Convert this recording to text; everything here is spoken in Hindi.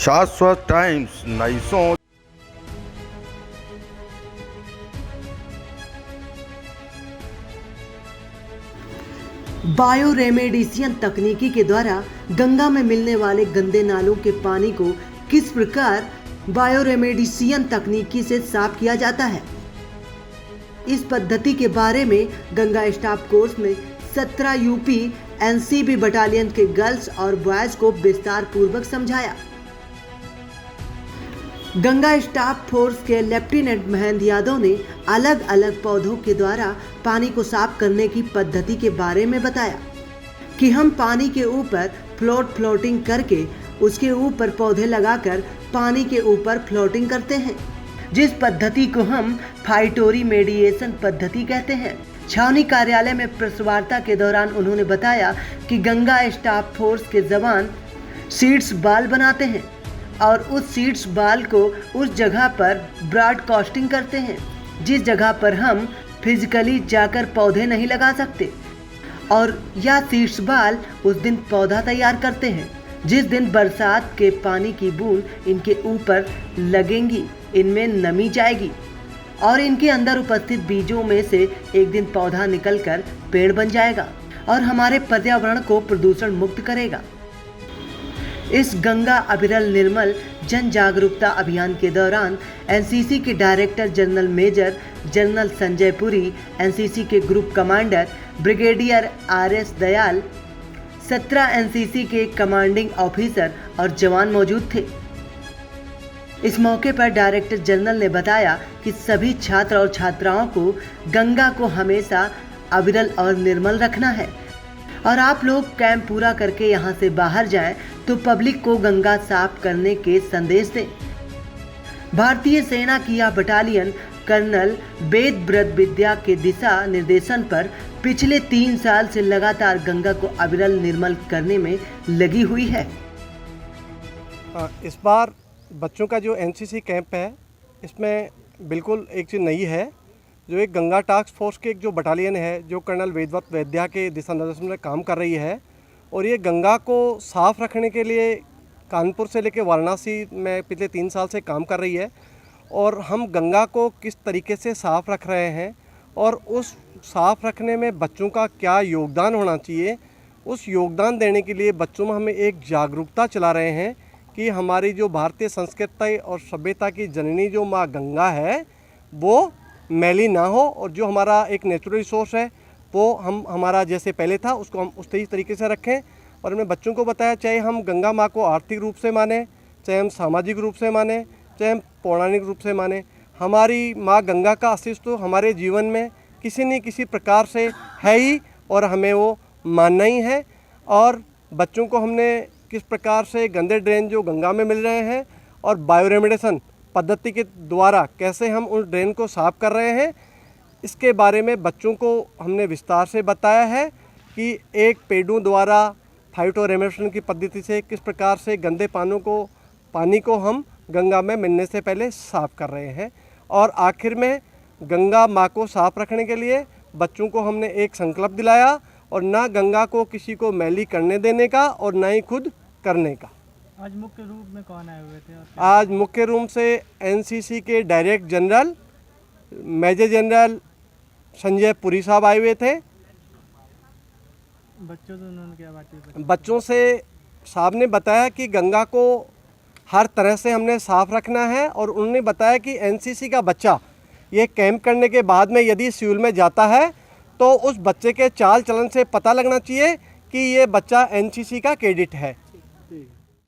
शाश्वत टाइम्स नई सोच। बायो रेमेडिसियन तकनीकी के द्वारा गंगा में मिलने वाले गंदे नालों के पानी को किस प्रकार बायो रेमेडिसियन तकनीकी से साफ किया जाता है, इस पद्धति के बारे में गंगा स्टाफ कोर्स में 17 यूपी एनसीबी बटालियन के गर्ल्स और बॉयज को विस्तार पूर्वक समझाया। गंगा स्टाफ फोर्स के लेफ्टिनेंट महेंद्र यादव ने अलग अलग पौधों के द्वारा पानी को साफ करने की पद्धति के बारे में बताया कि हम पानी के ऊपर फ्लोटिंग करके उसके ऊपर पौधे लगाकर पानी के ऊपर फ्लोटिंग करते हैं, जिस पद्धति को हम फाइटोरिमेडिएशन पद्धति कहते हैं। छावनी कार्यालय में प्रेस वार्ता के दौरान उन्होंने बताया कि गंगा स्टाफ फोर्स के जवान सीड्स बाल बनाते हैं और उस सीड्स बाल को उस जगह पर ब्रॉडकास्टिंग करते हैं जिस जगह पर हम फिजिकली जाकर पौधे नहीं लगा सकते, और यह सीड्स बाल उस दिन पौधा तैयार करते हैं जिस दिन बरसात के पानी की बूंद इनके ऊपर लगेंगी, इनमें नमी जाएगी और इनके अंदर उपस्थित बीजों में से एक दिन पौधा निकलकर पेड़ बन जाएगा और हमारे पर्यावरण को प्रदूषण मुक्त करेगा। इस गंगा अविरल निर्मल जन जागरूकता अभियान के दौरान एनसीसी के director general major general Sanjay Puri, NCC के group commander brigadier RS Dayal, 17 NCC के कमांडिंग ऑफिसर और जवान मौजूद थे। इस मौके पर डायरेक्टर जनरल ने बताया कि सभी छात्र और छात्राओं को गंगा को हमेशा अविरल और निर्मल रखना है और आप लोग कैंप पूरा करके यहाँ से बाहर जाएं तो पब्लिक को गंगा साफ करने के संदेश दें। भारतीय सेना की यह बटालियन कर्नल वेद ब्रत विद्या के दिशा निर्देशन पर पिछले 3 साल से लगातार गंगा को अविरल निर्मल करने में लगी हुई है। इस बार बच्चों का जो एनसीसी कैंप है इसमें बिल्कुल एक चीज़ नई है, जो एक गंगा टास्क फोर्स के एक जो बटालियन है जो कर्नल वेदवत वैद्या के दिशा निर्देशन में काम कर रही है, और ये गंगा को साफ़ रखने के लिए कानपुर से लेकर वाराणसी में पिछले 3 साल से काम कर रही है। और हम गंगा को किस तरीके से साफ़ रख रहे हैं और उस साफ़ रखने में बच्चों का क्या योगदान होना चाहिए, उस योगदान देने के लिए बच्चों में हमें एक जागरूकता चला रहे हैं कि हमारी जो भारतीय संस्कृति और सभ्यता की जननी जो माँ गंगा है वो मैली ना हो, और जो हमारा एक नेचुरल रिसोर्स है वो हमारा जैसे पहले था उसको हम उस तरीके से रखें। और हमने बच्चों को बताया, चाहे हम गंगा माँ को आर्थिक रूप से माने, चाहे हम सामाजिक रूप से माने, चाहे हम पौराणिक रूप से माने, हमारी माँ गंगा का अस्तित्व हमारे जीवन में किसी न किसी प्रकार से है ही और हमें वो मानना ही है। और बच्चों को हमने किस प्रकार से गंदे ड्रेन जो गंगा में मिल रहे हैं और बायो रेमेडिएशन पद्धति के द्वारा कैसे हम उस ड्रेन को साफ कर रहे हैं, इसके बारे में बच्चों को हमने विस्तार से बताया है कि एक पेड़ों द्वारा फाइटो रेमेडिएशन की पद्धति से किस प्रकार से गंदे पानी को हम गंगा में मिलने से पहले साफ कर रहे हैं। और आखिर में गंगा माँ को साफ रखने के लिए बच्चों को हमने एक संकल्प दिलाया, और ना गंगा को किसी को मैली करने देने का और ना ही खुद करने का। आज मुख्य रूप में कौन आए हुए थे? आज मुख्य रूप से एनसीसी के director general major general Sanjay Puri साहब आए हुए थे। बच्चों से उन्होंने क्या बात? बच्चों से साहब ने बताया कि गंगा को हर तरह से हमने साफ रखना है, और उन्होंने बताया कि एनसीसी का बच्चा ये कैंप करने के बाद में यदि सिविल में जाता है तो उस बच्चे के चाल चलन से पता लगना चाहिए कि ये बच्चा एनसीसी का कैडेट है।